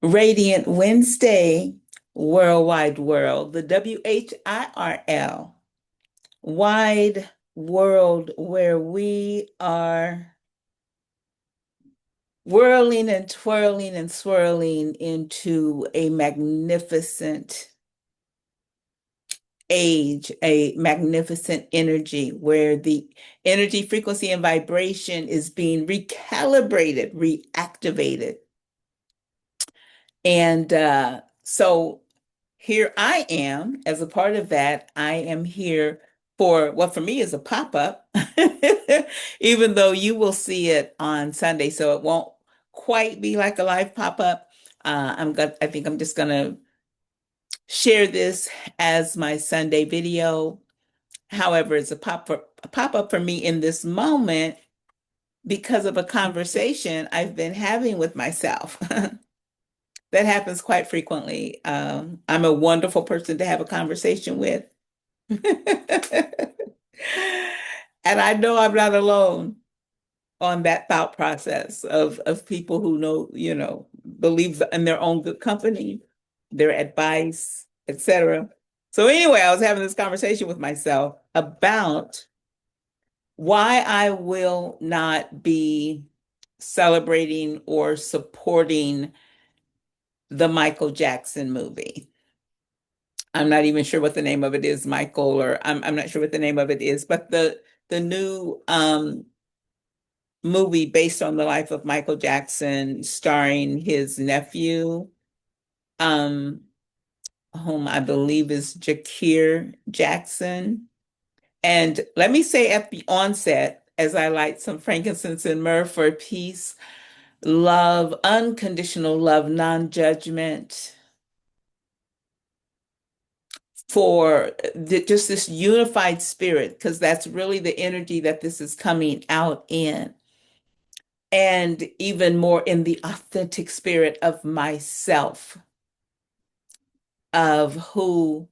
Radiant Wednesday, Worldwide World, the WHIRL, wide world where we are whirling and twirling and swirling into a magnificent age, a magnificent energy where the energy, frequency, and vibration is being recalibrated, reactivated. And so here I am as a part of that. I am here for what for me is a pop-up, even though you will see it on Sunday, so it won't quite be like a live pop-up. I think I'm just gonna share this as my Sunday video. However, it's a pop-up for me in this moment because of a conversation I've been having with myself. That happens quite frequently. I'm a wonderful person to have a conversation with. And I know I'm not alone on that thought process of people who know, believe in their own good company, their advice, etc. So anyway, I was having this conversation with myself about why I will not be celebrating or supporting the Michael Jackson movie. I'm not even sure what the name of it is, Michael, or I'm not sure what the name of it is, but the new movie based on the life of Michael Jackson, starring his nephew, um, whom I believe is Jakir Jackson. And let me say at the onset, as I light some frankincense and myrrh for peace, love, unconditional love, non-judgment, for just this unified spirit, because that's really the energy that this is coming out in. And even more in the authentic spirit of myself, of who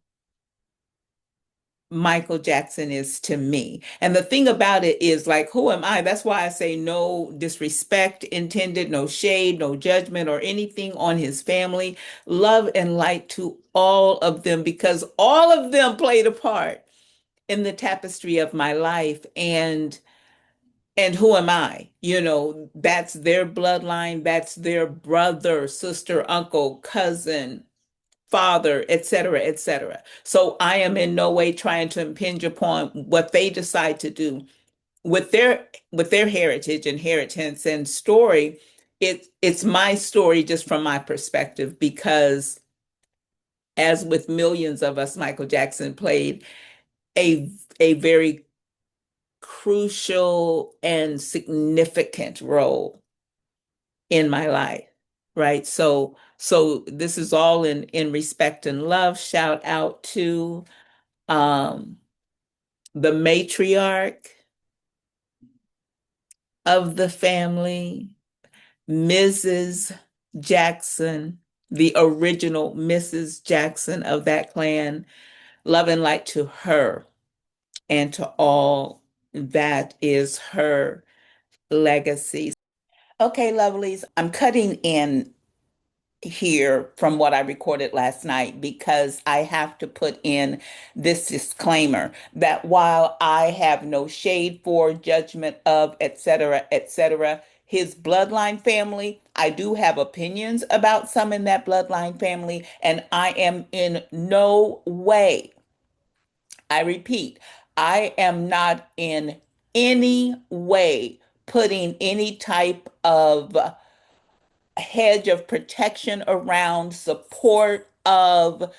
Michael Jackson is to me. And the thing about it is, like, who am I? That's why I say no disrespect intended, no shade, no judgment or anything on his family. Love and light to all of them, because all of them played a part in the tapestry of my life. And who am I? That's their bloodline, that's their brother, sister, uncle, cousin, father, et cetera, et cetera. So I am in no way trying to impinge upon what they decide to do with their heritage, inheritance, and story. It's my story just from my perspective, because as with millions of us, Michael Jackson played a very crucial and significant role in my life, right? So this is all in respect and love. Shout out to um the matriarch of the family, Mrs. Jackson, the original Mrs. Jackson of that clan. Love and light to her and to all that is her legacy. Okay, lovelies, I'm cutting in here from what I recorded last night because I have to put in this disclaimer that while I have no shade for, judgment of, etc., his bloodline family, I do have opinions about some in that bloodline family, and I am in no way, I repeat, I am not in any way putting any type of hedge of protection around, support of,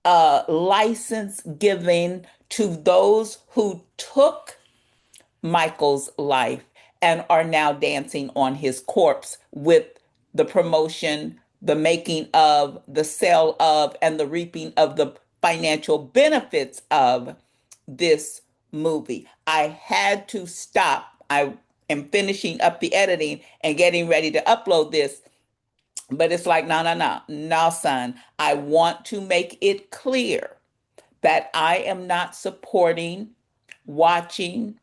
license giving to those who took Michael's life and are now dancing on his corpse with the promotion, the making of, the sale of, and the reaping of the financial benefits of this movie. I had to stop. I am finishing up the editing and getting ready to upload this, but it's like, no, no, no, no, son. I want to make it clear that I am not supporting, watching,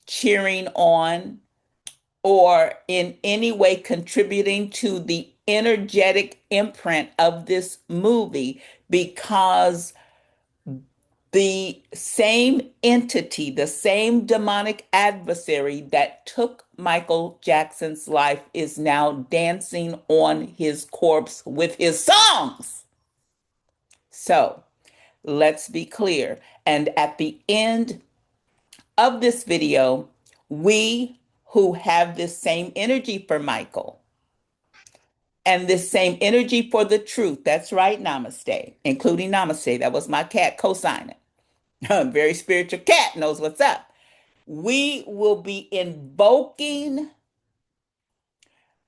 cheering on, or in any way contributing to the energetic imprint of this movie because the same entity, the same demonic adversary that took Michael Jackson's life is now dancing on his corpse with his songs. So let's be clear. And at the end of this video, we who have this same energy for Michael and this same energy for the truth, that's right, namaste, including namaste, that was my cat co-signing. Very spiritual cat knows what's up. We will be invoking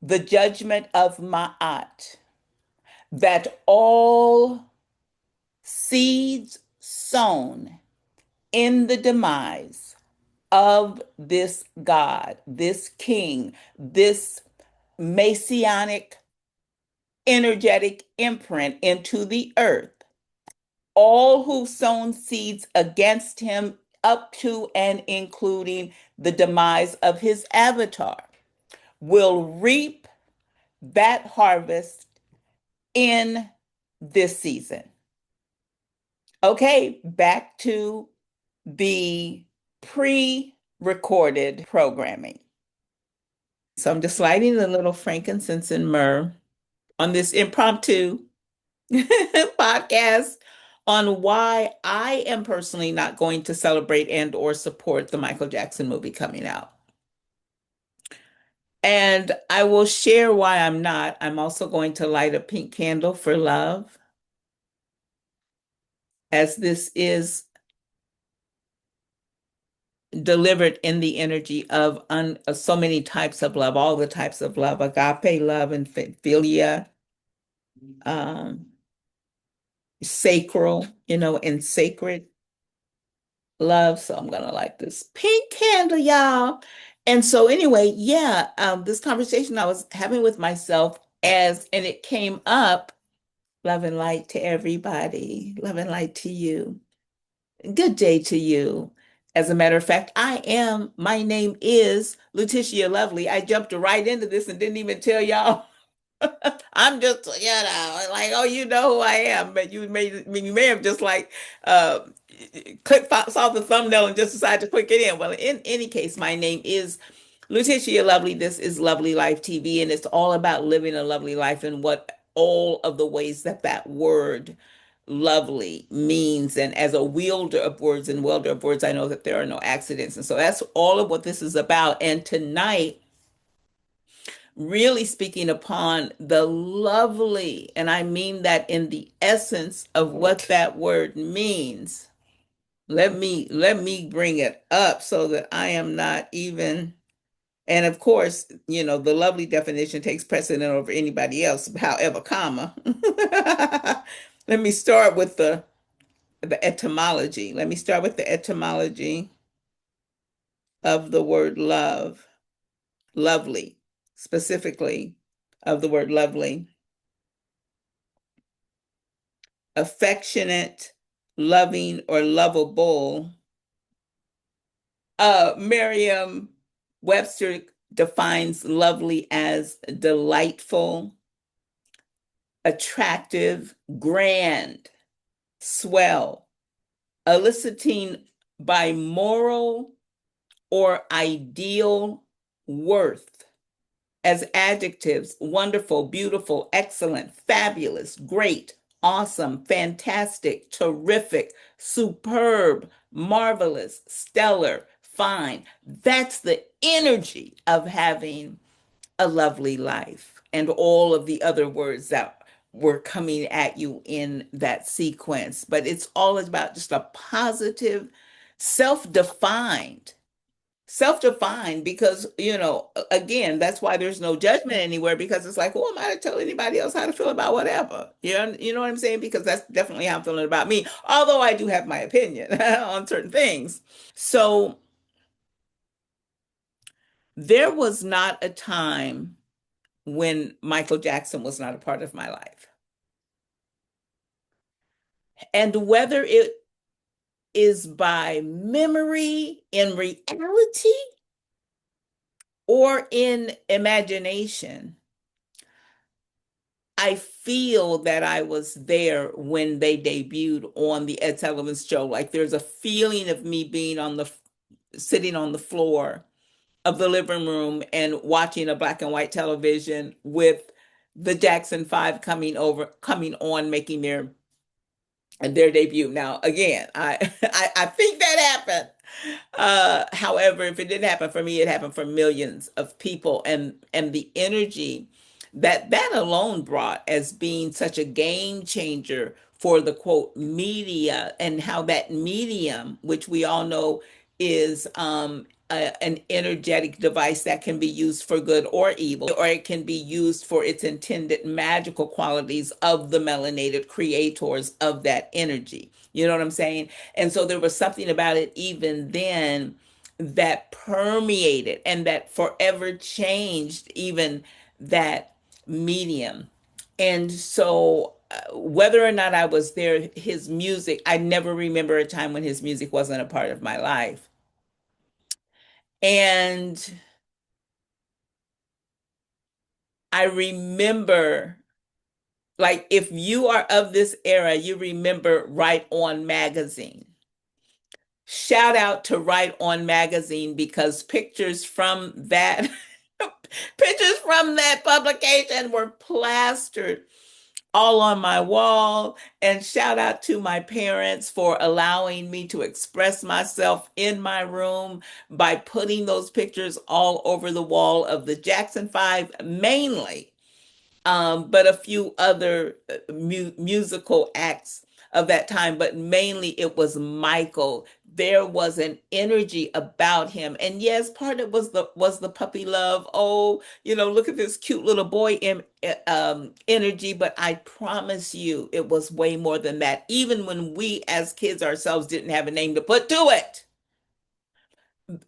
the judgment of Ma'at, that all seeds sown in the demise of this God, this king, this messianic energetic imprint into the earth, all who've sown seeds against him up to and including the demise of his avatar will reap that harvest in this season. Okay, back to the pre-recorded programming. So I'm just lighting a little frankincense and myrrh on this impromptu podcast on why I am personally not going to celebrate and or support the Michael Jackson movie coming out. And I will share why I'm not. I'm also going to light a pink candle for love, as this is delivered in the energy of so many types of love, all the types of love, agape love and philia, um, sacral, and sacred love. So I'm gonna light this pink candle, y'all. And so anyway, yeah, this conversation I was having with myself and it came up, love and light to everybody, love and light to you. Good day to you. As a matter of fact, my name is Letitia Lovely. I jumped right into this and didn't even tell y'all. I'm just, like, oh, you know who I am, but you may have just like uh saw the thumbnail and just decided to click it in. Well, in any case, my name is Letitia Lovely. This is Lovely Life TV, and it's all about living a lovely life and what all of the ways that word lovely means. And as a wielder of words and welder of words, I know that there are no accidents. And so that's all of what this is about. And tonight, really speaking upon the lovely, and I mean that in the essence of what that word means. Let me bring it up so that I am not even, and of course, the lovely definition takes precedent over anybody else, however, comma. Let me start with the etymology. Let me start with the etymology of the word love, lovely, specifically of the word lovely. Affectionate, loving, or lovable. Merriam-Webster defines lovely as delightful, attractive, grand, swell, eliciting by moral or ideal worth. As adjectives: wonderful, beautiful, excellent, fabulous, great, awesome, fantastic, terrific, superb, marvelous, stellar, fine. That's the energy of having a lovely life, and all of the other words that were coming at you in that sequence. But it's all about just a positive, self-defined self-defined, because again, that's why there's no judgment anywhere, because it's like, who am I to tell anybody else how to feel about whatever? You know what I'm saying? Because that's definitely how I'm feeling about me, although I do have my opinion on certain things. So there was not a time when Michael Jackson was not a part of my life, and whether it is by memory, in reality, or in imagination, I feel that I was there when they debuted on the Ed Sullivan Show. Like there's a feeling of me being sitting on the floor of the living room and watching a black and white television with the Jackson Five coming on, making their debut. Now, again, I think that happened. However, if it didn't happen for me, it happened for millions of people, and the energy that alone brought as being such a game changer for the quote media, and how that medium, which we all know is an energetic device that can be used for good or evil, or it can be used for its intended magical qualities of the melanated creators of that energy. You know what I'm saying? And so there was something about it even then that permeated and that forever changed even that medium. And so, whether or not I was there, his music, I never remember a time when his music wasn't a part of my life. And I remember, like, if you are of this era, you remember Right On Magazine. Shout out to Right On Magazine, because pictures from that publication were plastered all on my wall. And shout out to my parents for allowing me to express myself in my room by putting those pictures all over the wall of the Jackson Five mainly, but a few other musical acts of that time, but mainly it was Michael. There was an energy about him, and yes, part of it was the puppy love. Oh, look at this cute little boy energy. But I promise you, it was way more than that. Even when we as kids ourselves didn't have a name to put to it,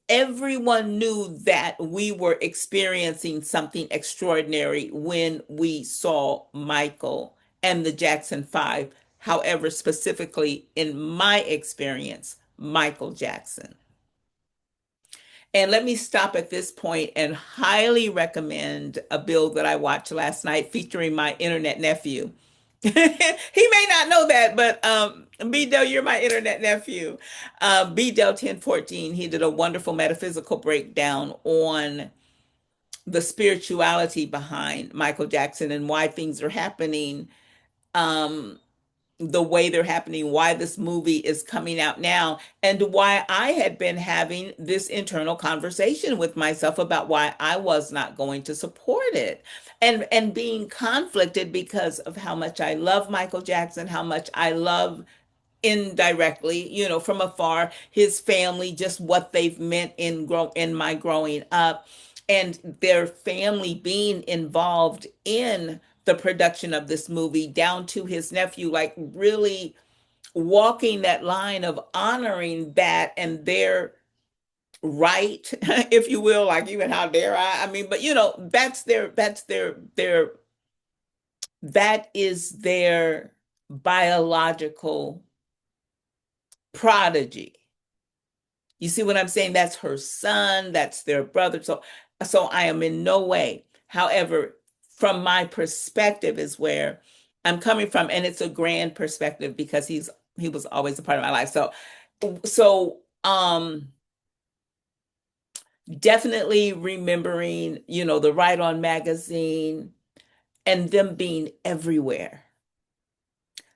everyone knew that we were experiencing something extraordinary when we saw Michael and the Jackson Five. However, specifically in my experience, Michael Jackson. And let me stop at this point and highly recommend a bill that I watched last night featuring my internet nephew. He may not know that, but B Del, you're my internet nephew. B Del 1014, he did a wonderful metaphysical breakdown on the spirituality behind Michael Jackson and why things are happening um, the way they're happening, why this movie is coming out now, and why I had been having this internal conversation with myself about why I was not going to support it. And being conflicted because of how much I love Michael Jackson, how much I love indirectly, from afar, his family, just what they've meant in my growing up, and their family being involved in the production of this movie, down to his nephew, like really walking that line of honoring that and their right, if you will, like, even how dare I mean, but that is their biological prodigy. You see what I'm saying? That's her son, that's their brother. So I am in no way. However, from my perspective is where I'm coming from, and it's a grand perspective because he was always a part of my life. So definitely remembering, the Right On magazine and them being everywhere,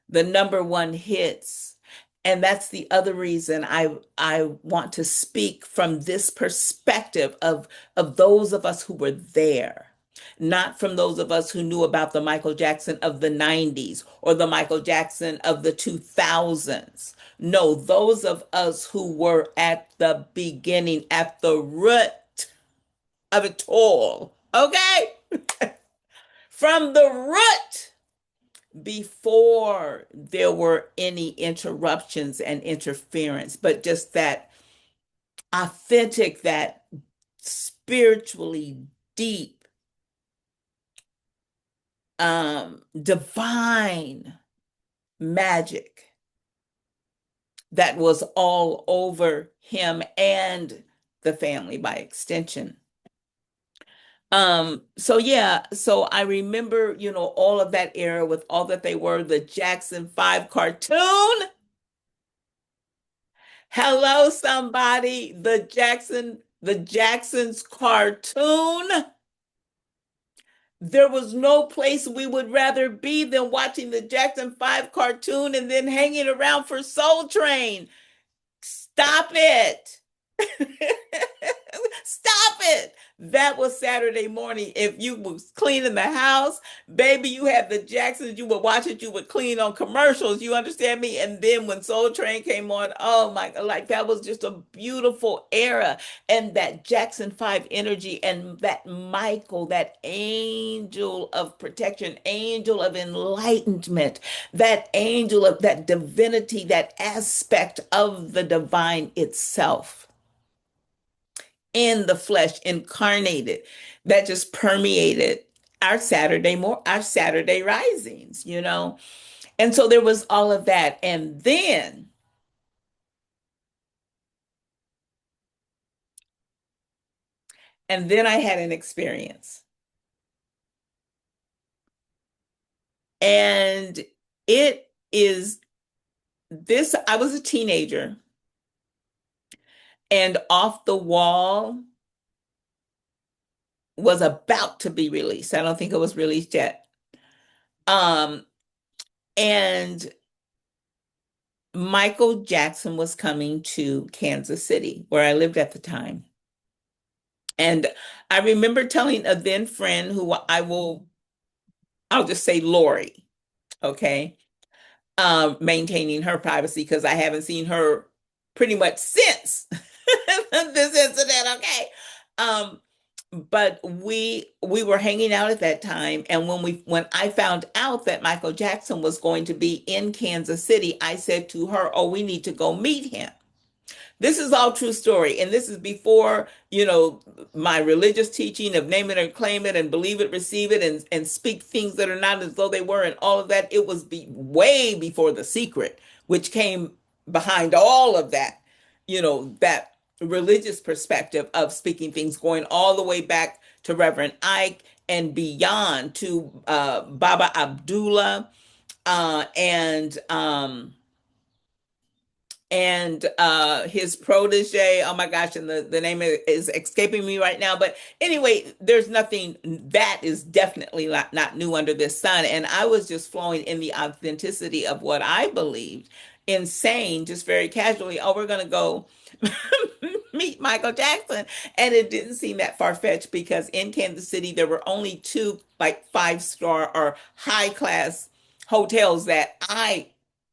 the number one hits. And that's the other reason I want to speak from this perspective of those of us who were there, not from those of us who knew about the Michael Jackson of the 90s or the Michael Jackson of the 2000s. No, those of us who were at the beginning, at the root of it all. Okay? From the root, before there were any interruptions and interference, but just that authentic, that spiritually deep, divine magic that was all over him and the family by extension. So yeah, so I remember, all of that era with all that they were, the Jackson 5 cartoon. Hello, somebody, the Jacksons cartoon. There was no place we would rather be than watching the Jackson 5 cartoon and then hanging around for Soul Train. Stop it. Stop it. That was Saturday morning. If you was cleaning the house, baby, you had the Jacksons, you would watch it, you would clean on commercials. You understand me? And then when Soul Train came on, oh my God, like that was just a beautiful era. And that Jackson 5 energy and that Michael, that angel of protection, angel of enlightenment, that angel of that divinity, that aspect of the divine itself in the flesh incarnated, that just permeated our Saturday risings. And so there was all of that. And then I had an experience. And it is this, I was a teenager, and Off the Wall was about to be released. I don't think it was released yet. Um, and Michael Jackson was coming to Kansas City, where I lived at the time. And I remember telling a then friend who I'll just say Lori, okay, maintaining her privacy because I haven't seen her pretty much since this incident, okay? Um, but we were hanging out at that time, and when I found out that Michael Jackson was going to be in Kansas City, I said to her, "Oh, we need to go meet him." This is all true story. And this is before, my religious teaching of name it and claim it and believe it, receive it, and speak things that are not as though they were, and all of that. It was way before The Secret, which came behind all of that, that religious perspective of speaking things, going all the way back to Reverend Ike and beyond to Baba Abdullah, and his protege. Oh my gosh, and the name is escaping me right now. But anyway, there's nothing that is definitely not new under this sun. And I was just flowing in the authenticity of what I believed, insane, just very casually. Oh, we're gonna go meet Michael Jackson. And it didn't seem that far-fetched because in Kansas City there were only two like five-star or high class hotels that I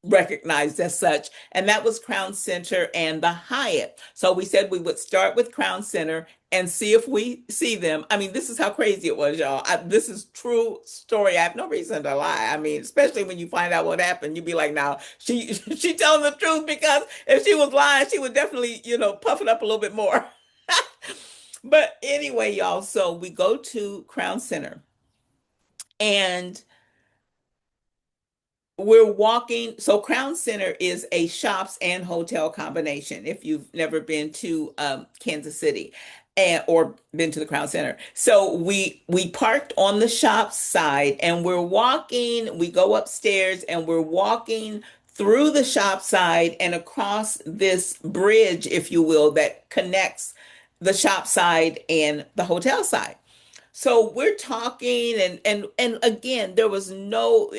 recognized as such, and that was Crown Center and the Hyatt. So we said we would start with Crown Center and see if we see them. I mean, this is how crazy it was, y'all. This is true story. I have no reason to lie. I mean, especially when you find out what happened, you'd be like, "Now she telling the truth," because if she was lying, she would definitely, puff it up a little bit more. But anyway, y'all, so we go to Crown Center, and we're walking. So Crown Center is a shops and hotel combination. If you've never been to Kansas City or been to the Crown Center, so we parked on the shop side, and we're walking. We go upstairs, and we're walking through the shop side and across this bridge, if you will, that connects the shop side and the hotel side. So we're talking, and again, there was no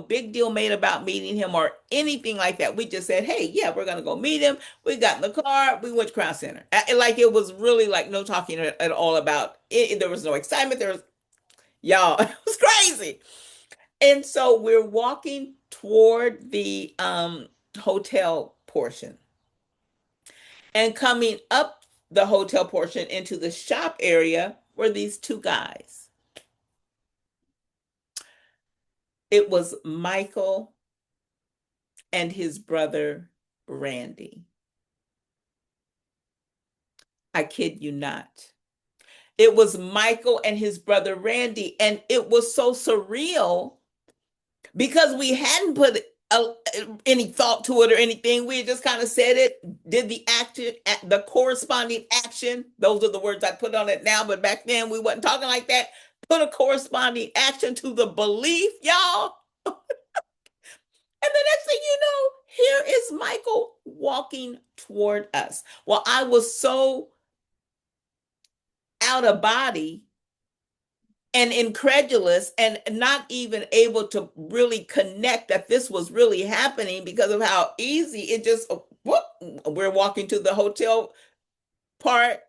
big deal made about meeting him or anything like that. We just said, "Hey, yeah, we're gonna go meet him." We got in the car, we went to Crown Center. Like it was really like no talking at all about it. There was no excitement. There was y'all, it was crazy. And so we're walking toward the hotel portion, and coming up the hotel portion into the shop area were these two guys. It was Michael and his brother Randy. I kid you not. It was Michael and his brother Randy. And it was so surreal because we hadn't put uh, any thought to it or anything. We just kind of said it, did the action, the corresponding action. Those are the words I put on it now, but back then we wasn't talking like that. Put a corresponding action to the belief, y'all. And the next thing you know, here is Michael walking toward us. Well, I was so out of body and incredulous and not even able to really connect that this was really happening because of how easy it just whoop, we're walking to the hotel part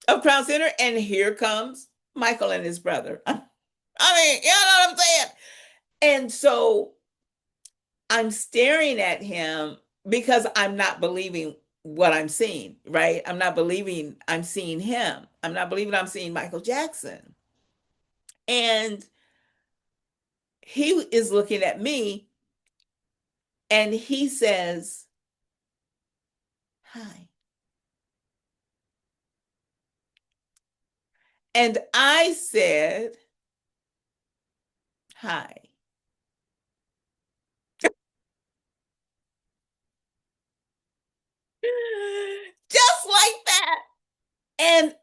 of Crown Center, and here comes Michael and his brother. I mean, you know what I'm saying? And so I'm staring at him because I'm not believing what I'm seeing, right? I'm not believing I'm seeing him. I'm not believing I'm seeing Michael Jackson. And he is looking at me and he says, "Hi." And I said, "Hi." Just like that. And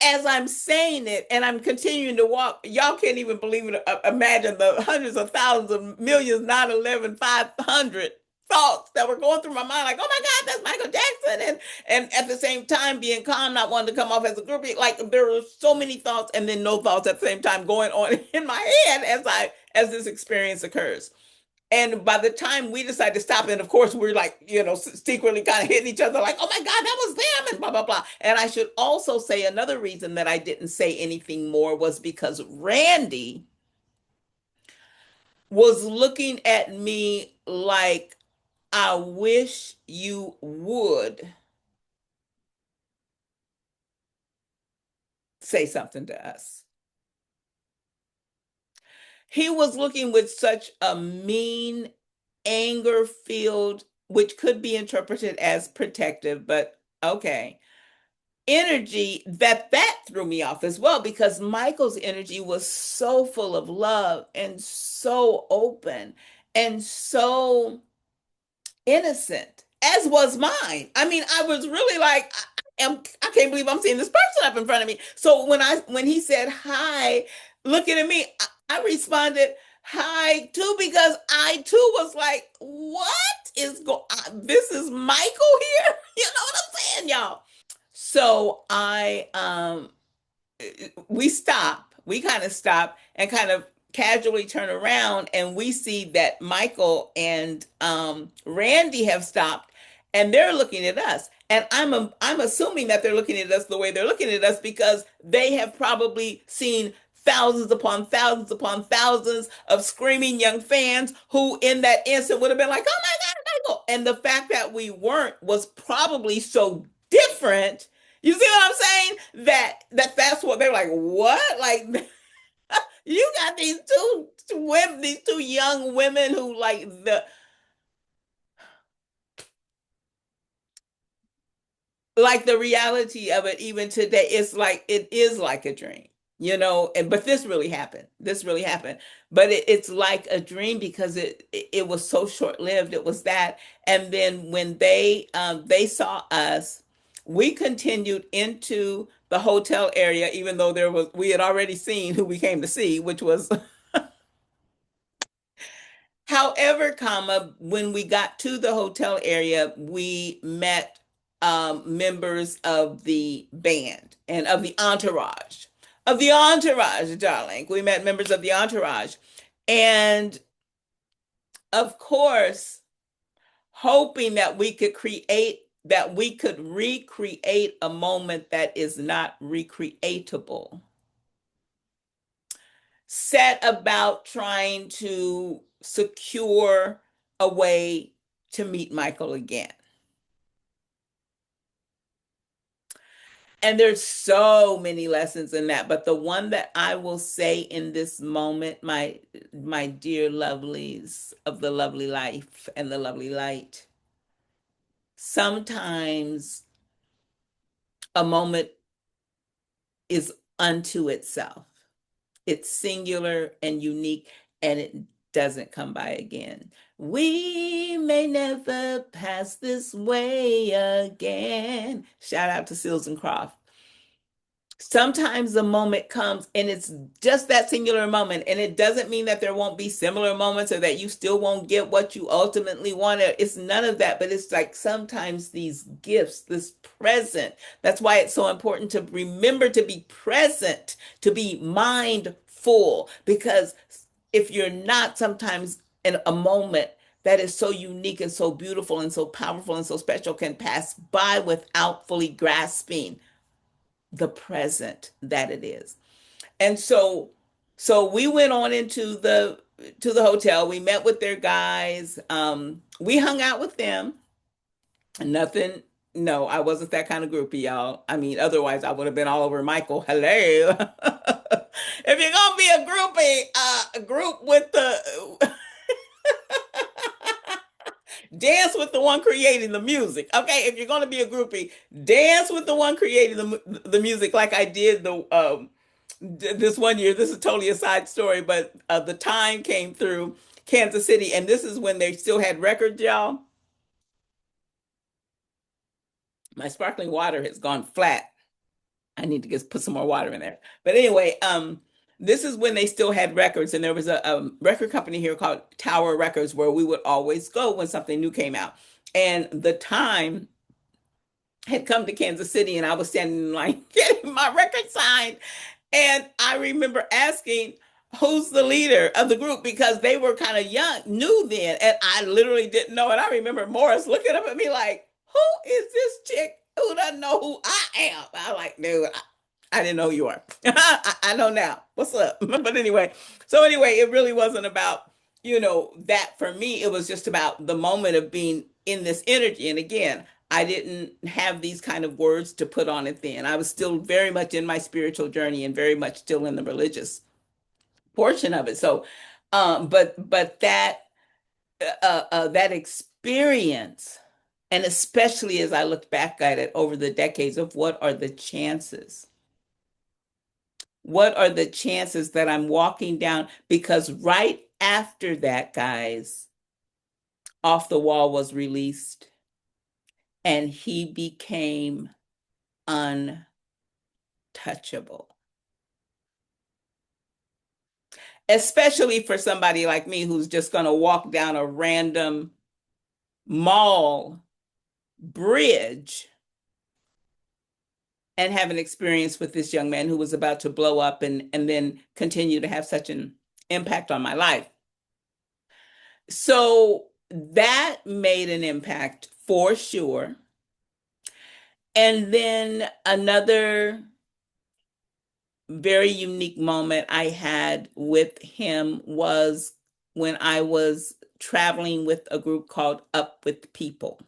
as I'm saying it and I'm continuing to walk, y'all can't even believe it. Imagine the hundreds of thousands of millions, 911, 500 thoughts that were going through my mind, like, oh my God, that's Michael Jackson. And at the same time, being calm, not wanting to come off as a groupie. Like there were so many thoughts and then no thoughts at the same time going on in my head as this experience occurs. And by the time we decided to stop, and of course, we're like, secretly kind of hitting each other, like, oh my God, that was them, and blah, blah, blah. And I should also say another reason that I didn't say anything more was because Randy was looking at me like, I wish you would say something to us. He was looking with such a mean, anger filled, which could be interpreted as protective, but okay, energy that threw me off as well because Michael's energy was so full of love and so open and so innocent, as was mine. I mean, I was really like, I can't believe I'm seeing this person up in front of me. So when he said hi, looking at me, I responded hi too because I too was like, what is going? This is Michael here. You know what I'm saying, y'all? So we kind of stop and kind of casually turn around and we see that Michael and Randy have stopped and they're looking at us. And I'm assuming that they're looking at us the way they're looking at us because they have probably seen thousands upon thousands of screaming young fans who in that instant would have been like, oh my God, Michael. And the fact that we weren't was probably so different. You see what I'm saying? That's what they're like. What? Like you got these two women, these two young women who the reality of it even today, it's like it is like a dream, and but this really happened. This really happened. But it's like a dream because it was so short-lived. It was that. And then when they saw us, we continued into the hotel area, even though we had already seen who we came to see, which was however, when we got to the hotel area, we met members of the band and of the entourage. Of the entourage, darling. We met members of the entourage. And of course, hoping that we could recreate a moment that is not recreatable, set about trying to secure a way to meet Michael again. And there's so many lessons in that, but the one that I will say in this moment, my dear lovelies of the lovely life and the lovely light, sometimes a moment is unto itself. It's singular and unique, and it doesn't come by again. We may never pass this way again. Shout out to Seals and Croft. Sometimes the moment comes and it's just that singular moment. And it doesn't mean that there won't be similar moments or that you still won't get what you ultimately wanted. It's none of that. But it's like sometimes these gifts, this present, that's why it's so important to remember to be present, to be mindful. Because if you're not sometimes in a moment that is so unique and so beautiful and so powerful and so special can pass by without fully grasping the present that it is. And so we went on into the hotel. We met with their guys. We hung out with them. Nothing. No, I wasn't that kind of groupie, y'all. I mean, otherwise I would have been all over Michael. Hello. If you're gonna be a groupie, a group with the dance with the one creating the music. Okay, if you're gonna be a groupie, dance with the one creating the music, like I did this one year. This is totally a side story, but the time came through Kansas City, and this is when they still had records, y'all. My sparkling water has gone flat. I need to just put some more water in there. But anyway, this is when they still had records, and there was a record company here called Tower Records where we would always go when something new came out. And the time had come to Kansas City, and I was standing in line getting my record signed. And I remember asking, who's the leader of the group? Because they were kind of young, new then, and I literally didn't know. And I remember Morris looking up at me like, who is this chick who doesn't know who I am? I like, dude, I didn't know who you are. I know now. What's up? But anyway, so anyway, it really wasn't about, that for me. It was just about the moment of being in this energy. And again, I didn't have these kind of words to put on it then. I was still very much in my spiritual journey and very much still in the religious portion of it. So, but that experience, and especially as I look back at it over the decades of what are the chances? What are the chances that I'm walking down? Because right after that, guys, Off the Wall was released and he became untouchable. Especially for somebody like me who's just going to walk down a random mall bridge and have an experience with this young man who was about to blow up and then continue to have such an impact on my life. So that made an impact for sure. And then another very unique moment I had with him was when I was traveling with a group called Up With People.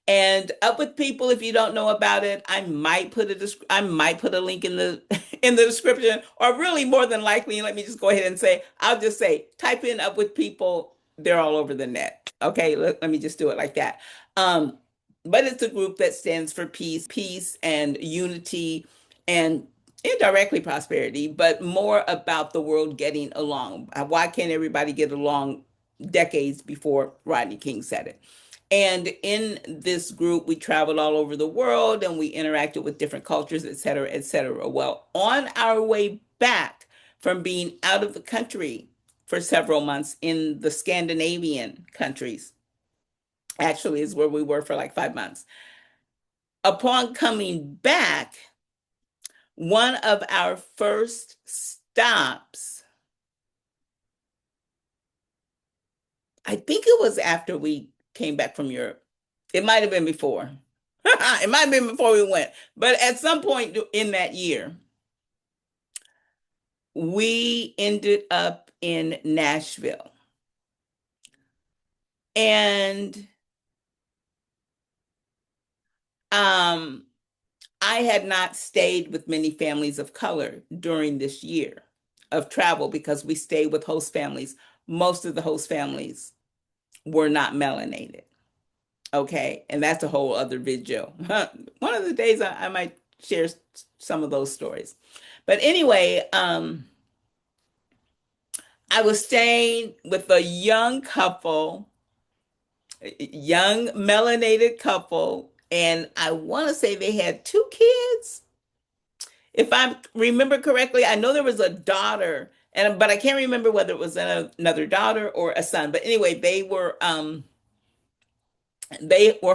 And Up With People, if you don't know about it, I might put a link in the in the description, or really more than likely, let me just go ahead and say, I'll just say, type in Up With People. They're all over the net. Okay, let me just do it like that. But it's a group that stands for peace and unity and indirectly prosperity, but more about the world getting along. Why can't everybody get along decades before Rodney King said it? And in this group, we traveled all over the world and we interacted with different cultures, et cetera, et cetera. Well, on our way back from being out of the country for several months in the Scandinavian countries, actually is where we were for like 5 months. Upon coming back, one of our first stops, I think it was after we came back from Europe. It might have been before. It might have been before we went. But at some point in that year, we ended up in Nashville. And I had not stayed with many families of color during this year of travel because we stayed with host families. Most of the host families were not melanated. Okay. And that's a whole other video. One of the days I might share some of those stories. But anyway, I was staying with a young couple, young melanated couple, and I want to say they had two kids. If I remember correctly, I know there was a daughter, and but I can't remember whether it was another daughter or a son. But anyway, they were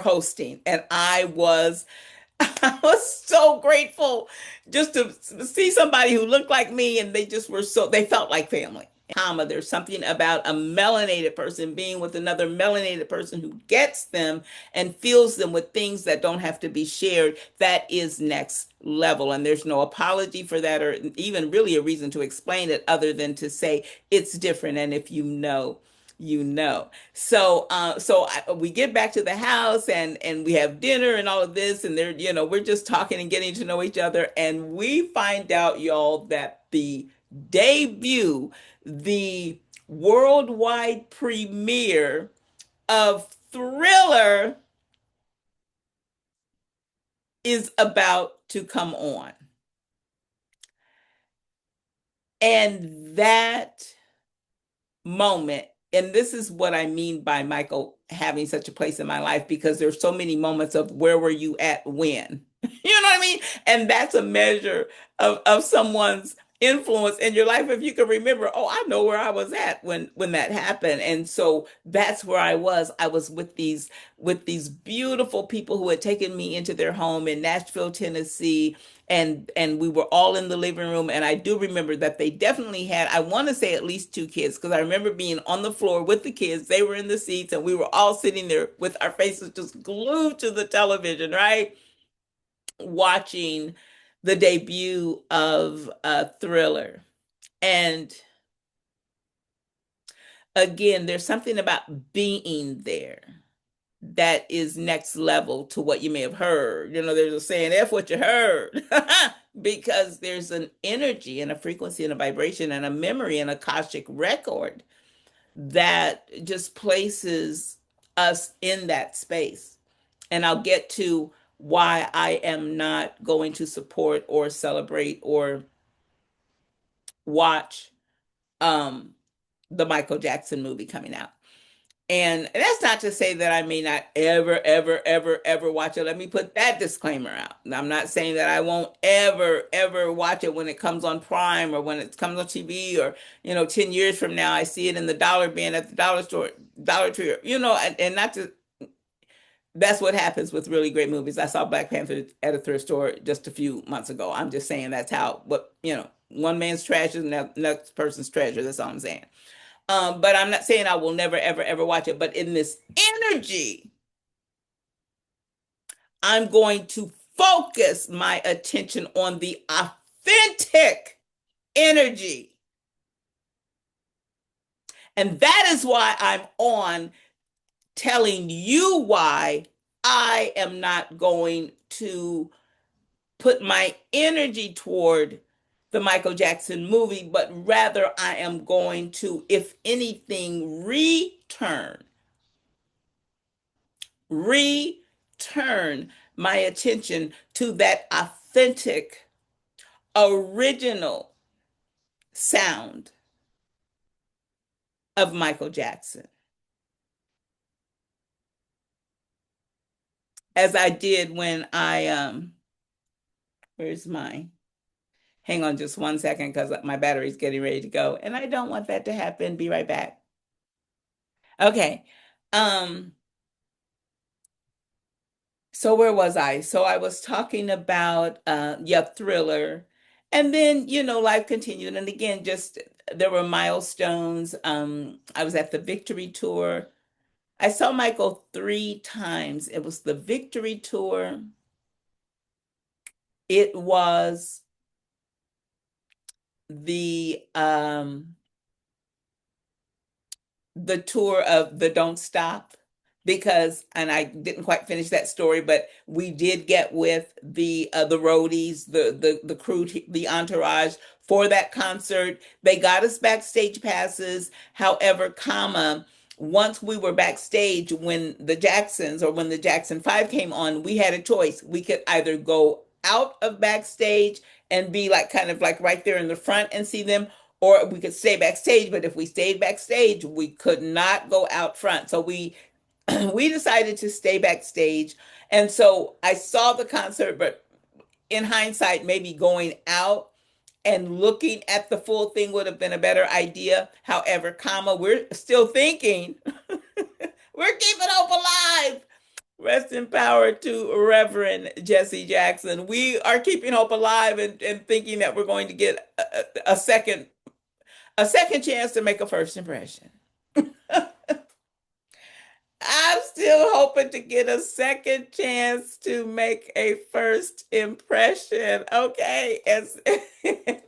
hosting, and I was so grateful just to see somebody who looked like me, and they just were so, they felt like family. Comma, there's something about a melanated person being with another melanated person who gets them and feels them with things that don't have to be shared. That is next level. And there's no apology for that or even really a reason to explain it other than to say it's different. And if you know, you know. We get back to the house and we have dinner and all of this, and we're just talking and getting to know each other, and we find out, y'all, that debut, the worldwide premiere of Thriller is about to come on. And that moment, and this is what I mean by Michael having such a place in my life, because there's so many moments of where were you at when? You know what I mean? And that's a measure of someone's influence in your life. If you can remember, oh, I know where I was at when that happened. And so that's where I was. I was with these beautiful people who had taken me into their home in Nashville, Tennessee, and we were all in the living room. And I do remember that they definitely had, I want to say, at least two kids, because I remember being on the floor with the kids. They were in the seats and we were all sitting there with our faces just glued to the television, right, watching the debut of Thriller. And again, there's something about being there that is next level to what you may have heard. There's a saying, F what you heard, because there's an energy and a frequency and a vibration and a memory and a Akashic record that just places us in that space. And I'll get to why I am not going to support or celebrate or watch um, the Michael Jackson movie coming out. And that's not to say that I may not ever, ever, ever, ever watch it. Let me put that disclaimer out. I'm not saying that I won't ever, ever watch it when it comes on Prime or when it comes on TV, or, 10 years from now, I see it in the dollar bin at the dollar store, Dollar Tree, and not to, that's what happens with really great movies. I saw Black Panther at a thrift store just a few months ago. I'm just saying that's how, one man's trash is another person's treasure. That's all I'm saying. But I'm not saying I will never, ever, ever watch it. But in this energy, I'm going to focus my attention on the authentic energy. And that is why I'm on telling you why I am not going to put my energy toward the Michael Jackson movie, but rather I am going to, if anything, return my attention to that authentic, original sound of Michael Jackson, as I did when where's mine? Hang on just 1 second because my battery's getting ready to go, and I don't want that to happen. Be right back. Okay. Um, So where was I? So I was talking about yeah, Thriller. And then, life continued. And again, just there were milestones. I was at the Victory Tour. I saw Michael three times. It was the Victory Tour. It was the tour of the Don't Stop, because, and I didn't quite finish that story, but we did get with the roadies, the crew, the entourage for that concert. They got us backstage passes. However, comma, once we were backstage, when the Jacksons or when the Jackson 5 came on, we had a choice. We could either go out of backstage and be like kind of like right there in the front and see them, or we could stay backstage, but if we stayed backstage, we could not go out front. So we we decided to stay backstage. And so I saw the concert, but in hindsight, maybe going out and looking at the full thing would have been a better idea. However, comma, we're still thinking, we're keeping hope alive. Rest in power to Reverend Jesse Jackson. We are keeping hope alive and thinking that we're going to get a second chance to make a first impression. I'm still hoping to get a second chance to make a first impression. Okay. And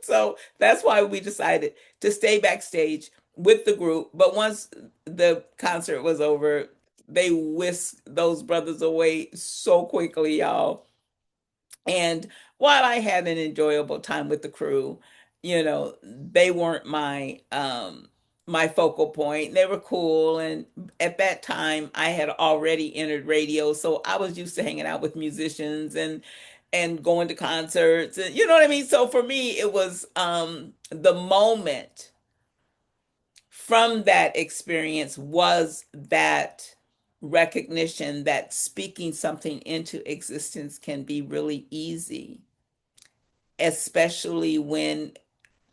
so that's why we decided to stay backstage with the group. But once the concert was over, they whisked those brothers away so quickly, y'all. And while I had an enjoyable time with the crew, they weren't my focal point. They were cool, and at that time I had already entered radio, so I was used to hanging out with musicians and going to concerts, and you know what I mean? So for me it was the moment from that experience was that recognition that speaking something into existence can be really easy, especially when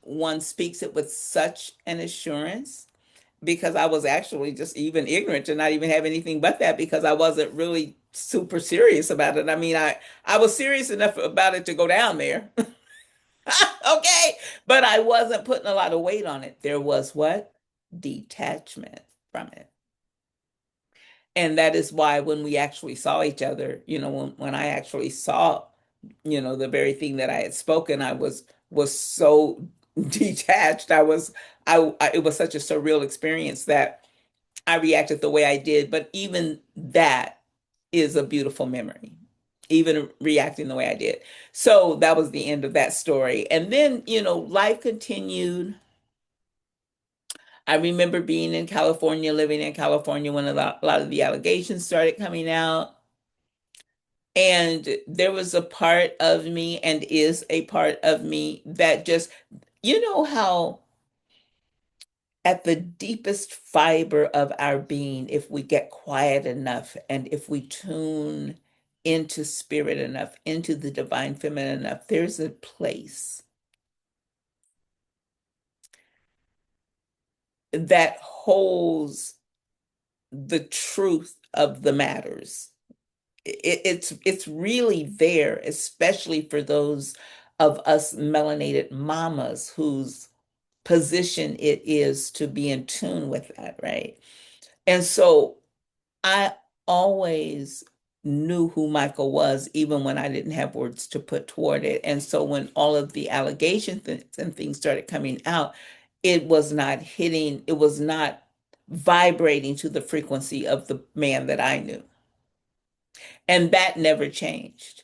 one speaks it with such an assurance. Because I was actually just even ignorant to not even have anything but that, because I wasn't really super serious about it. I mean, I was serious enough about it to go down there. Okay. But I wasn't putting a lot of weight on it. There was what? Detachment from it. And that is why when we actually saw each other, when I actually saw, the very thing that I had spoken, I was so detached. It was such a surreal experience that I reacted the way I did. But even that is a beautiful memory, even reacting the way I did. So that was the end of that story. And then, life continued. I remember being in California, living in California when a lot of the allegations started coming out. And there was a part of me, and is a part of me, that just, how at the deepest fiber of our being, if we get quiet enough and if we tune into spirit enough, into the divine feminine enough, there's a place that holds the truth of the matters. It's really there, especially for those of us melanated mamas whose position it is to be in tune with that, right? And so I always knew who Michael was, even when I didn't have words to put toward it. And so when all of the allegations and things started coming out, it was not vibrating to the frequency of the man that I knew. And that never changed.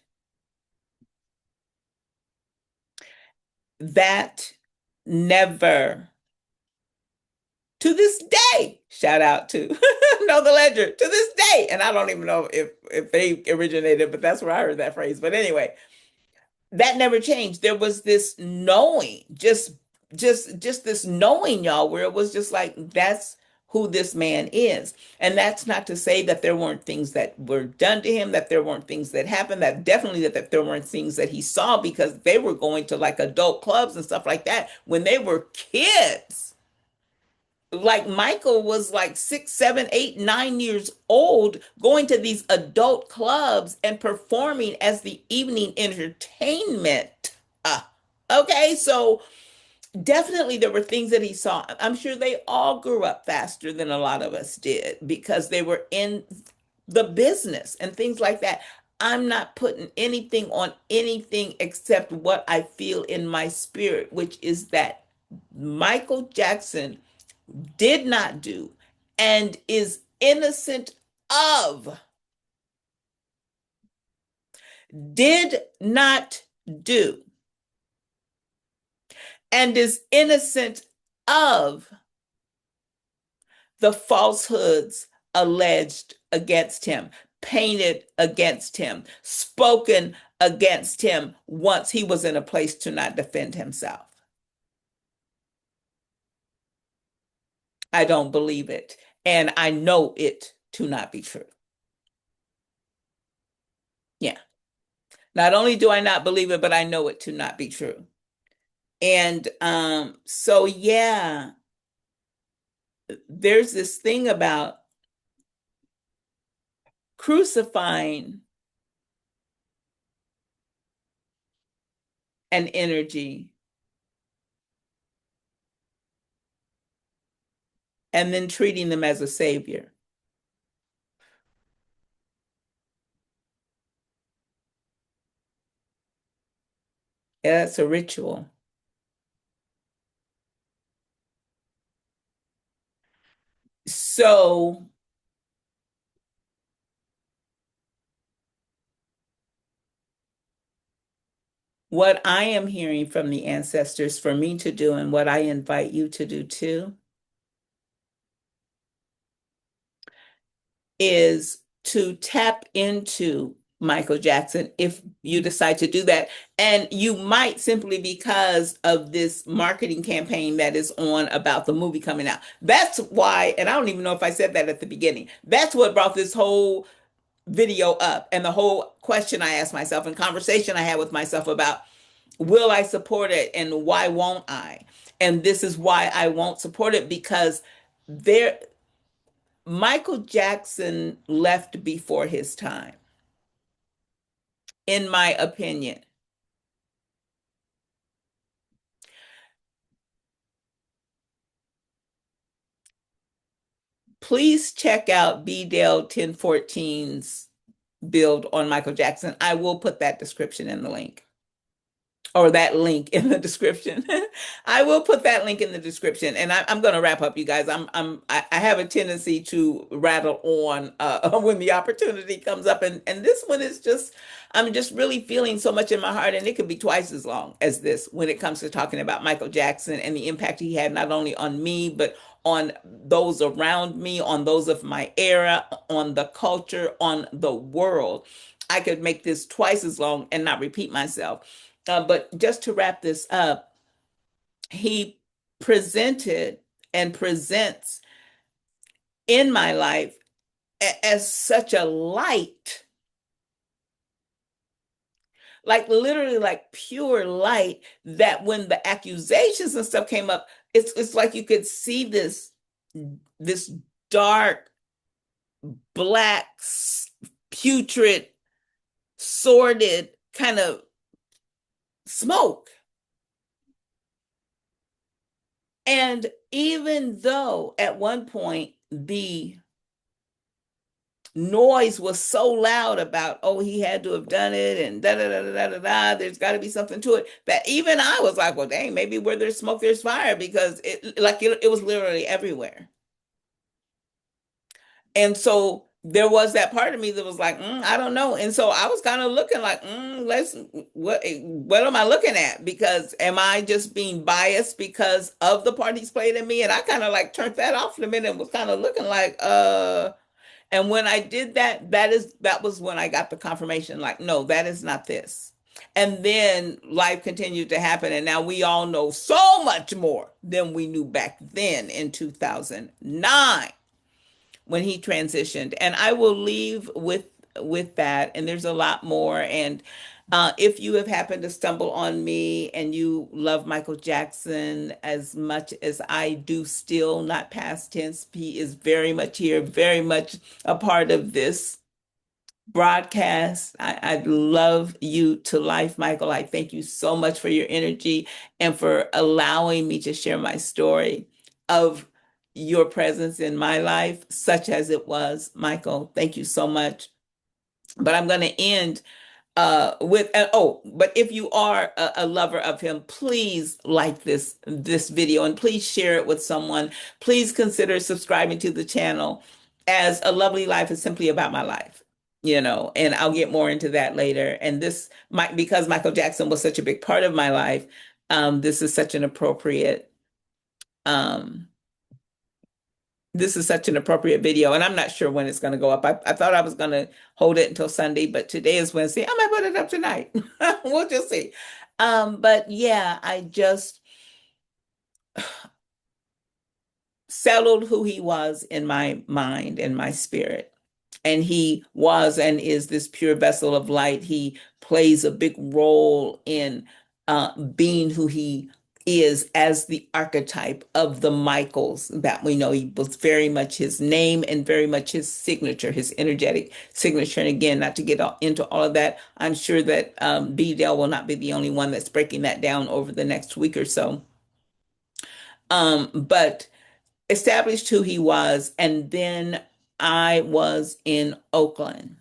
That never, to this day, shout out to Know the Ledger, to this day. And I don't even know if they originated, but that's where I heard that phrase. But anyway, that never changed. There was this knowing, just this knowing, y'all, where it was just like, that's who this man is. And that's not to say that there weren't things that were done to him, that there weren't things that happened, that definitely that there weren't things that he saw, because they were going to like adult clubs and stuff like that when they were kids. Like Michael was like 6, 7, 8, 9 years old, going to these adult clubs and performing as the evening entertainment. Uh, okay, so definitely there were things that he saw. I'm sure they all grew up faster than a lot of us did because they were in the business and things like that. I'm not putting anything on anything except what I feel in my spirit, which is that Michael Jackson did not do and is innocent of, did not do and is innocent of the falsehoods alleged against him, painted against him, spoken against him once he was in a place to not defend himself. I don't believe it. And I know it to not be true. Yeah. Not only do I not believe it, but I know it to not be true. And so yeah, there's this thing about crucifying an energy and then treating them as a savior. Yeah, that's a ritual. So what I am hearing from the ancestors for me to do, and what I invite you to do too, is to tap into Michael Jackson if you decide to do that. And you might, simply because of this marketing campaign that is on about the movie coming out. That's why, and I don't even know if I said that at the beginning. That's what brought this whole video up, and the whole question I asked myself and conversation I had with myself about, will I support it and why won't I? And this is why I won't support it, because there Michael Jackson left before his time, in my opinion. Please check out B. Dale 1014's build on Michael Jackson. I will put that description in the link, or that link in the description. I will put that link in the description, and I'm going to wrap up, you guys. I have a tendency to rattle on when the opportunity comes up, and this one is just, I'm just really feeling so much in my heart, and it could be twice as long as this when it comes to talking about Michael Jackson and the impact he had not only on me but on those around me, on those of my era, on the culture, on the world. I could make this twice as long and not repeat myself. But just to wrap this up, he presented and presents in my life as such a light, like literally like pure light, that when the accusations and stuff came up, it's like you could see this dark, black, putrid, sordid kind of smoke. And even though at one point the noise was so loud about, oh, he had to have done it and da da da da da da, there's got to be something to it, that even I was like, well, dang, maybe where there's smoke there's fire, because it was literally everywhere. And so there was that part of me that was like, I don't know. And so I was kind of looking like, let's what am I looking at? Because am I just being biased because of the part he's played in me? And I kind of like turned that off in a minute and was kind of looking like, and when I did that, that was when I got the confirmation, like, no, that is not this. And then life continued to happen, and now we all know so much more than we knew back then in 2009 when he transitioned. And I will leave with that. And there's a lot more. And if you have happened to stumble on me and you love Michael Jackson as much as I do, still not past tense, he is very much here, very much a part of this broadcast. I love you to life, Michael. I thank you so much for your energy and for allowing me to share my story of your presence in my life, such as it was, Michael. Thank you so much. But I'm going to end with oh, but if you are a lover of him, please like this video and please share it with someone. Please consider subscribing to the channel, as A Lovely Life is simply about my life, and I'll get more into that later. And this might, because Michael Jackson was such a big part of my life, this is such an appropriate um video, and I'm not sure when it's going to go up. I thought I was going to hold it until Sunday, but today is Wednesday. I might put it up tonight. We'll just see. But yeah, I just settled who he was in my mind and my spirit. And he was and is this pure vessel of light. He plays a big role in being who he is as the archetype of the Michaels that we know. He was very much his name and very much his signature, his energetic signature. And again, not to get into all of that, I'm sure that B. Dell will not be the only one that's breaking that down over the next week or so. But established who he was, and then I was in Oakland.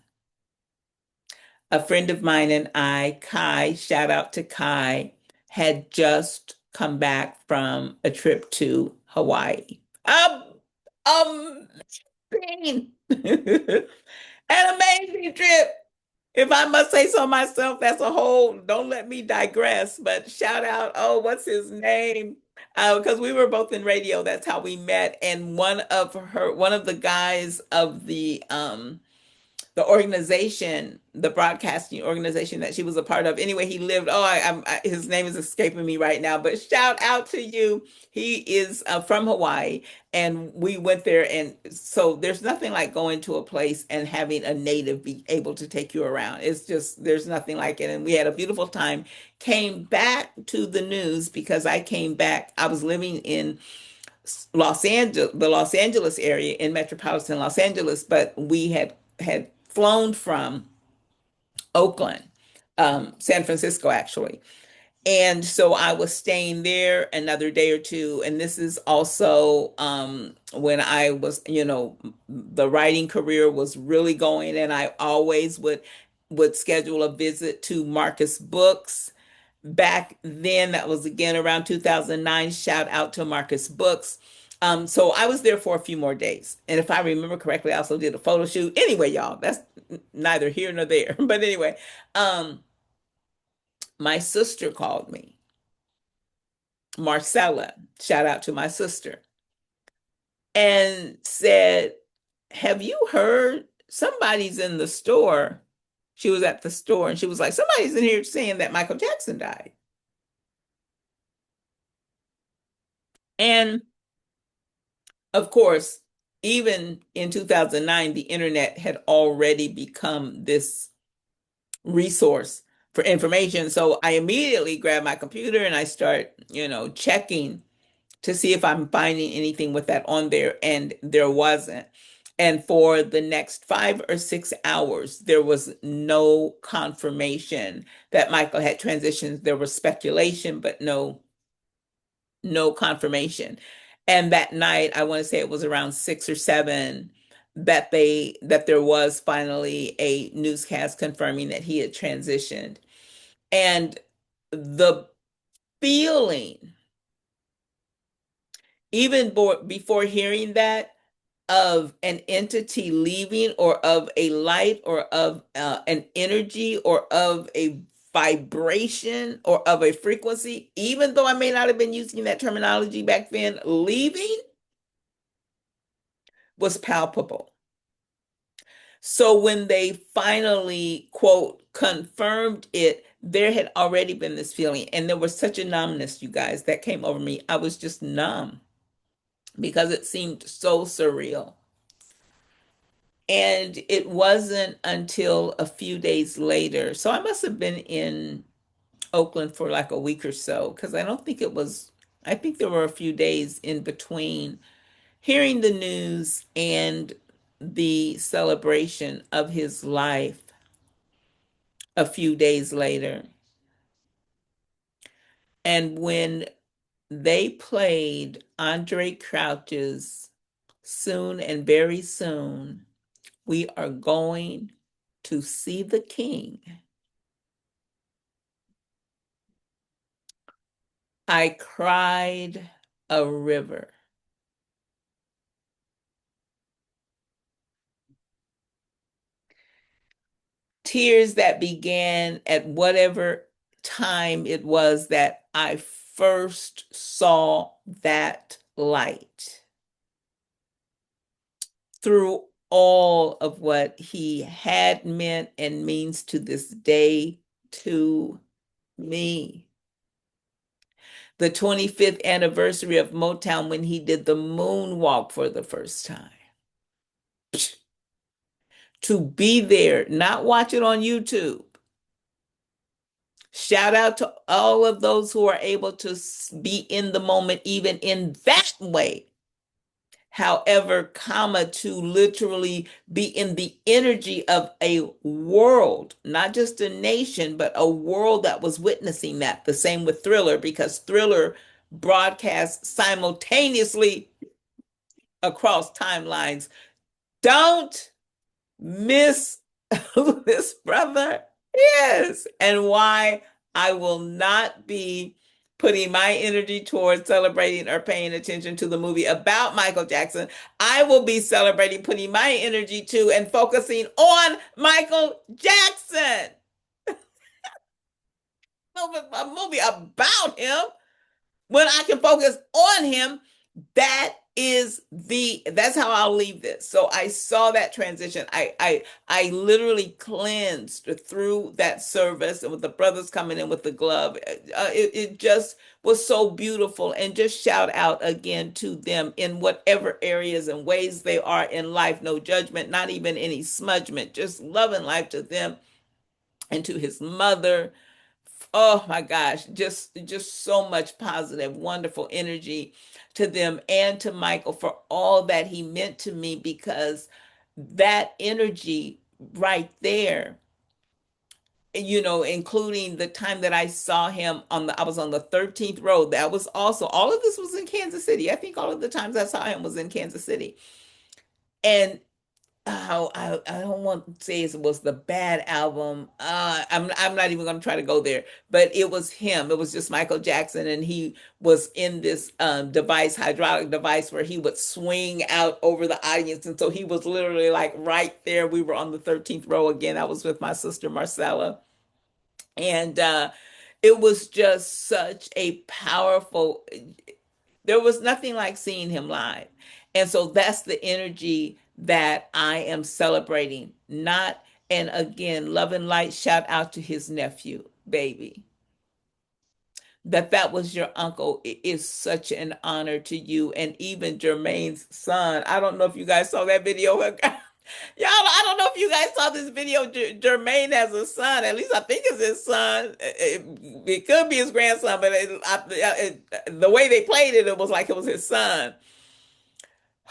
A friend of mine and I, Kai, shout out to Kai, had just come back from a trip to Hawaii. Amazing, an amazing trip. If I must say so myself, that's a whole, don't let me digress, but shout out, oh, what's his name? Because we were both in radio, that's how we met. And one of the guys of the organization, the broadcasting organization that she was a part of. Anyway, he lived. Oh, his name is escaping me right now. But shout out to you. He is from Hawaii, and we went there. And so there's nothing like going to a place and having a native be able to take you around. It's just there's nothing like it. And we had a beautiful time. Came back to the news because I came back. I was living in Los Angeles, the Los Angeles area in metropolitan Los Angeles, but we had flown from Oakland, San Francisco actually. And so I was staying there another day or two. And this is also when I was, the writing career was really going, and I always would schedule a visit to Marcus Books. Back then, that was again around 2009. Shout out to Marcus Books. So I was there for a few more days. And if I remember correctly, I also did a photo shoot. Anyway, y'all, that's neither here nor there. But anyway, um, my sister called me, Marcella, shout out to my sister, and said, have you heard somebody's in the store? She was at the store and she was like, somebody's in here saying that Michael Jackson died. And of course, even in 2009, the internet had already become this resource for information. So I immediately grabbed my computer and I start, checking to see if I'm finding anything with that on there. And there wasn't. And for the next 5 or 6 hours, there was no confirmation that Michael had transitioned. There was speculation, but no confirmation. And that night, I want to say it was around 6 or 7 that there was finally a newscast confirming that he had transitioned. And the feeling, even before hearing that, of an entity leaving, or of a light, or of an energy, or of a vibration, or of a frequency, even though I may not have been using that terminology back then, leaving was palpable. So when they finally, quote, confirmed it, there had already been this feeling. And there was such a numbness, you guys, that came over me. I was just numb because it seemed so surreal. And it wasn't until a few days later. So I must have been in Oakland for like a week or so, because I don't think it was, I think there were a few days in between hearing the news and the celebration of his life a few days later. And when they played Andre Crouch's Soon and Very Soon, We Are Going to See the King, I cried a river. Tears that began at whatever time it was that I first saw that light, through all of what he had meant and means to this day to me. the 25th anniversary of Motown when he did the moonwalk for the first time. To be there, not watch it on YouTube. Shout out to all of those who are able to be in the moment, even in that way. However, comma, to literally be in the energy of a world, not just a nation, but a world that was witnessing that. The same with Thriller, because Thriller broadcasts simultaneously across timelines. Don't miss who this brother is and why I will not be putting my energy towards celebrating or paying attention to the movie about Michael Jackson. I will be celebrating, putting my energy to and focusing on Michael Jackson. A movie about him when I can focus on him. That's how I'll leave this. So I saw that transition. I literally cleansed through that service, and with the brothers coming in with the glove, it just was so beautiful. And just shout out again to them in whatever areas and ways they are in life. No judgment, not even any smudgment, just love and life to them and to his mother. Oh my gosh, just so much positive, wonderful energy to them and to Michael for all that he meant to me, because that energy right there, including the time that I saw him I was on the 13th row. That was also, all of this was in Kansas City. I think all of the times I saw him was in Kansas City. And how I don't want to say it was the bad album. I'm not even going to try to go there, but it was him. It was just Michael Jackson, and he was in this hydraulic device, where he would swing out over the audience, and so he was literally like right there. We were on the 13th row again. I was with my sister Marcella, and it was just such a powerful. There was nothing like seeing him live. And so that's the energy that I am celebrating. Not, and again, love and light, shout out to his nephew, baby. That was your uncle. It is such an honor to you. And even Jermaine's son. I don't know if you guys saw that video. Y'all, I don't know if you guys saw this video. Jermaine has a son. At least I think it's his son. It could be his grandson, but the way they played it, it was like it was his son,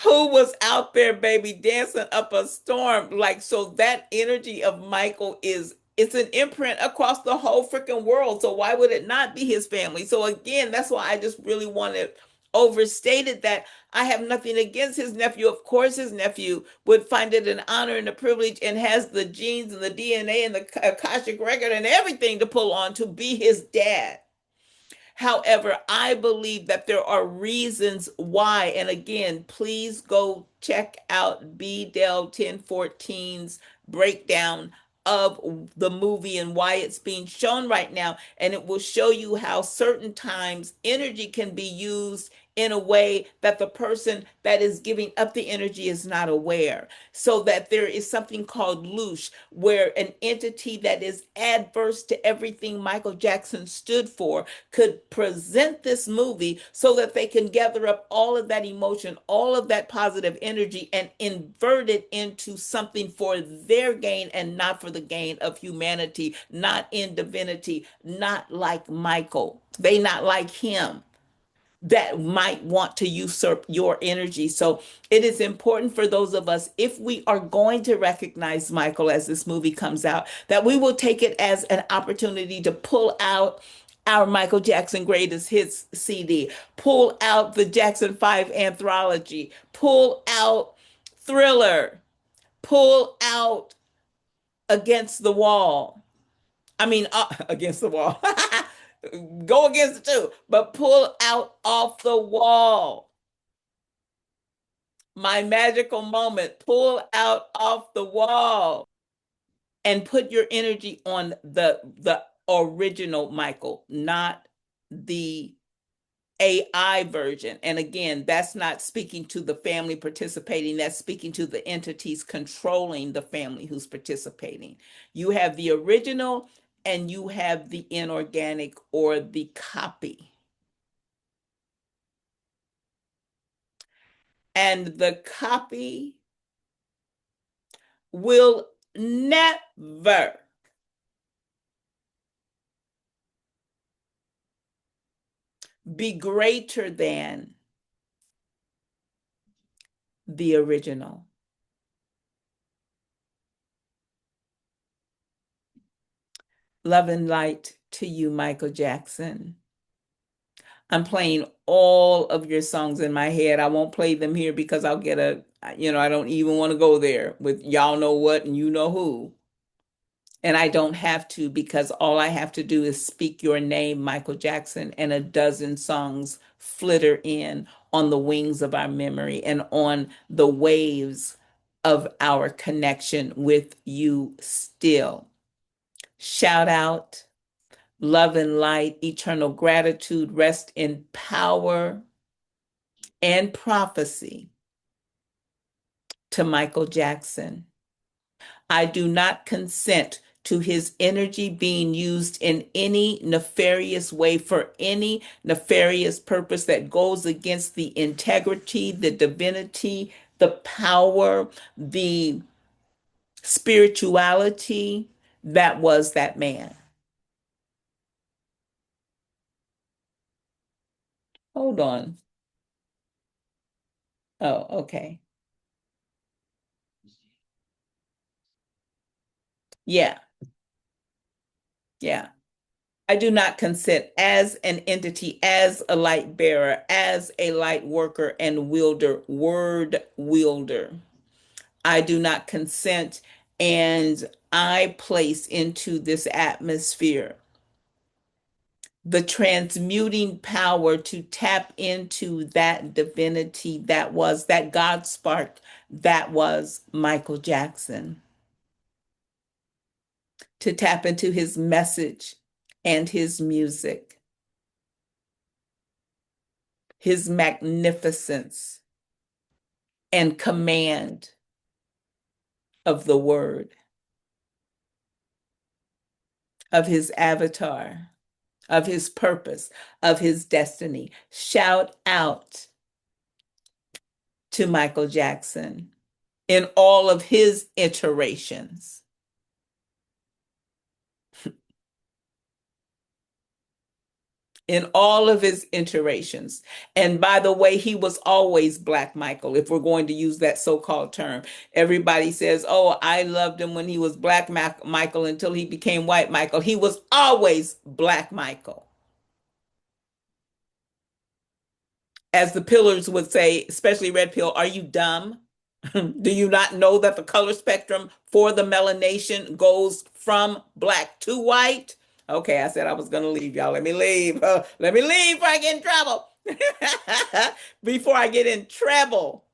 who was out there, baby, dancing up a storm. Like, so that energy of Michael it's an imprint across the whole freaking world. So why would it not be his family? So again, that's why I just really wanted overstated that I have nothing against his nephew. Of course, his nephew would find it an honor and a privilege, and has the genes and the DNA and the Akashic record and everything to pull on to be his dad. However, I believe that there are reasons why. And again, please go check out B. Dell 1014's breakdown of the movie and why it's being shown right now. And it will show you how certain times energy can be used in a way that the person that is giving up the energy is not aware. So that there is something called loosh, where an entity that is adverse to everything Michael Jackson stood for could present this movie so that they can gather up all of that emotion, all of that positive energy, and invert it into something for their gain and not for the gain of humanity, not in divinity, not like Michael. They not like him, that might want to usurp your energy. So it is important for those of us, if we are going to recognize Michael as this movie comes out, that we will take it as an opportunity to pull out our Michael Jackson Greatest Hits CD, pull out the Jackson 5 anthology, pull out Thriller, pull out Against the Wall. I mean, against the wall. Go against it too, but pull out Off the Wall. My Magical Moment. Pull out Off the Wall, and put your energy on the original Michael, not the AI version. And again, that's not speaking to the family participating, that's speaking to the entities controlling the family who's participating. You have the original and you have the inorganic or the copy. and the copy will never be greater than the original. Love and light to you, Michael Jackson. I'm playing all of your songs in my head. I won't play them here because I'll get I don't even want to go there with y'all know what and you know who. And I don't have to because all I have to do is speak your name, Michael Jackson, and a dozen songs flitter in on the wings of our memory and on the waves of our connection with you still. Shout out, love and light, eternal gratitude, rest in power and prophecy to Michael Jackson. I do not consent to his energy being used in any nefarious way for any nefarious purpose that goes against the integrity, the divinity, the power, the spirituality that was that man. Hold on. Oh, okay. Yeah, yeah. I do not consent as an entity, as a light bearer, as a light worker and wielder, word wielder. I do not consent, and I place into this atmosphere the transmuting power to tap into that divinity that was that God spark that was Michael Jackson, to tap into his message and his music, his magnificence and command of the word, of his avatar, of his purpose, of his destiny. Shout out to Michael Jackson in all of his iterations. In all of his iterations. And by the way, he was always Black Michael, if we're going to use that so-called term. Everybody says, oh, I loved him when he was Black Michael until he became White Michael. He was always Black Michael. As the pillars would say, especially Red Pill, are you dumb? Do you not know that the color spectrum for the melanation goes from black to white? Okay, I said I was going to leave, y'all. Let me leave. Let me leave before I get in trouble. Before I get in trouble.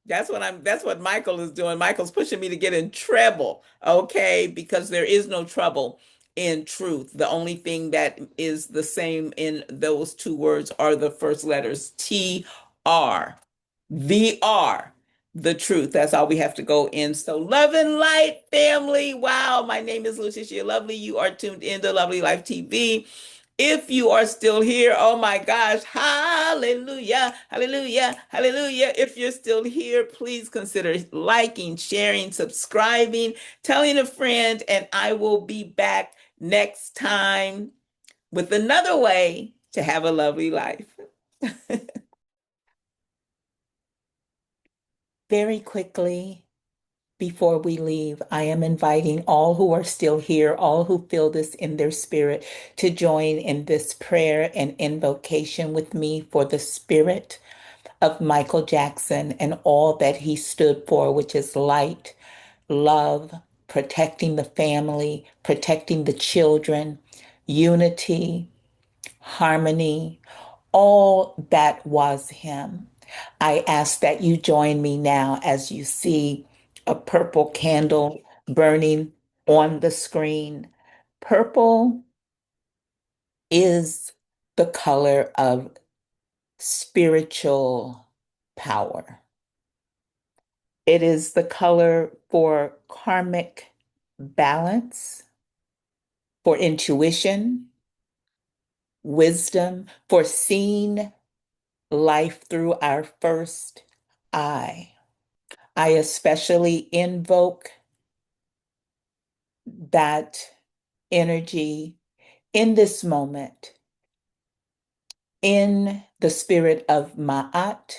That's what Michael is doing. Michael's pushing me to get in trouble. Okay, because there is no trouble in truth. The only thing that is the same in those two words are the first letters T R. The R, the truth. That's all we have to go in. So, love and light, family. Wow, my name is Lucia Lovely. You are tuned into Lovely Life TV. If you are still here, oh my gosh, hallelujah, hallelujah, hallelujah. If you're still here, please consider liking, sharing, subscribing, telling a friend, and I will be back next time with another way to have a lovely life. Very quickly, before we leave, I am inviting all who are still here, all who feel this in their spirit, to join in this prayer and invocation with me for the spirit of Michael Jackson and all that he stood for, which is light, love, protecting the family, protecting the children, unity, harmony, all that was him. I ask that you join me now as you see a purple candle burning on the screen. Purple is the color of spiritual power. It is the color for karmic balance, for intuition, wisdom, for seeing life through our first I. I especially invoke that energy in this moment in the spirit of Ma'at,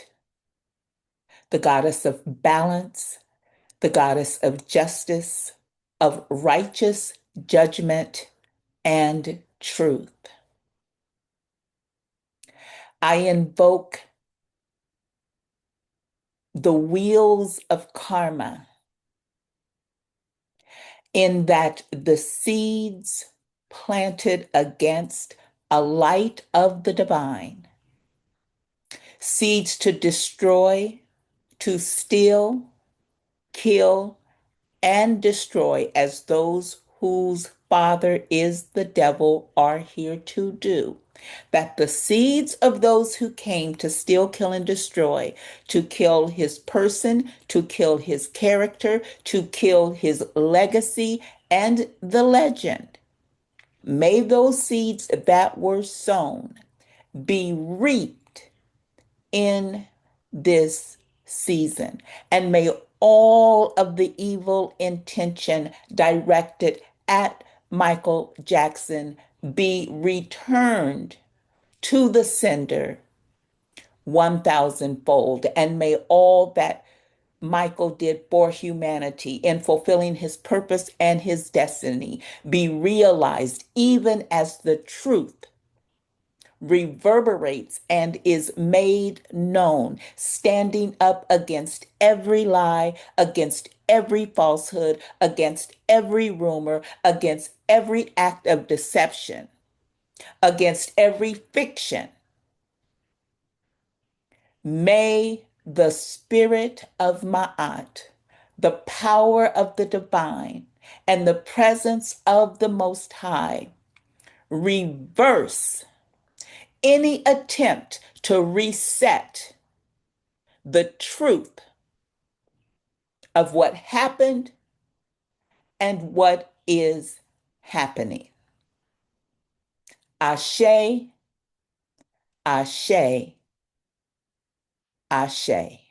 the goddess of balance, the goddess of justice, of righteous judgment and truth. I invoke the wheels of karma in that the seeds planted against a light of the divine, seeds to destroy, to steal, kill, and destroy, as those whose father is the devil are here to do. That the seeds of those who came to steal, kill, and destroy, to kill his person, to kill his character, to kill his legacy and the legend, may those seeds that were sown be reaped in this season. And may all of the evil intention directed at Michael Jackson be returned to the sender 1,000-fold. And may all that Michael did for humanity in fulfilling his purpose and his destiny be realized, even as the truth reverberates and is made known, standing up against every lie, against every falsehood, against every rumor, against every act of deception, against every fiction. May the spirit of Ma'at, the power of the divine, and the presence of the Most High reverse any attempt to reset the truth of what happened and what is happening. Ashe, ashe, ashe.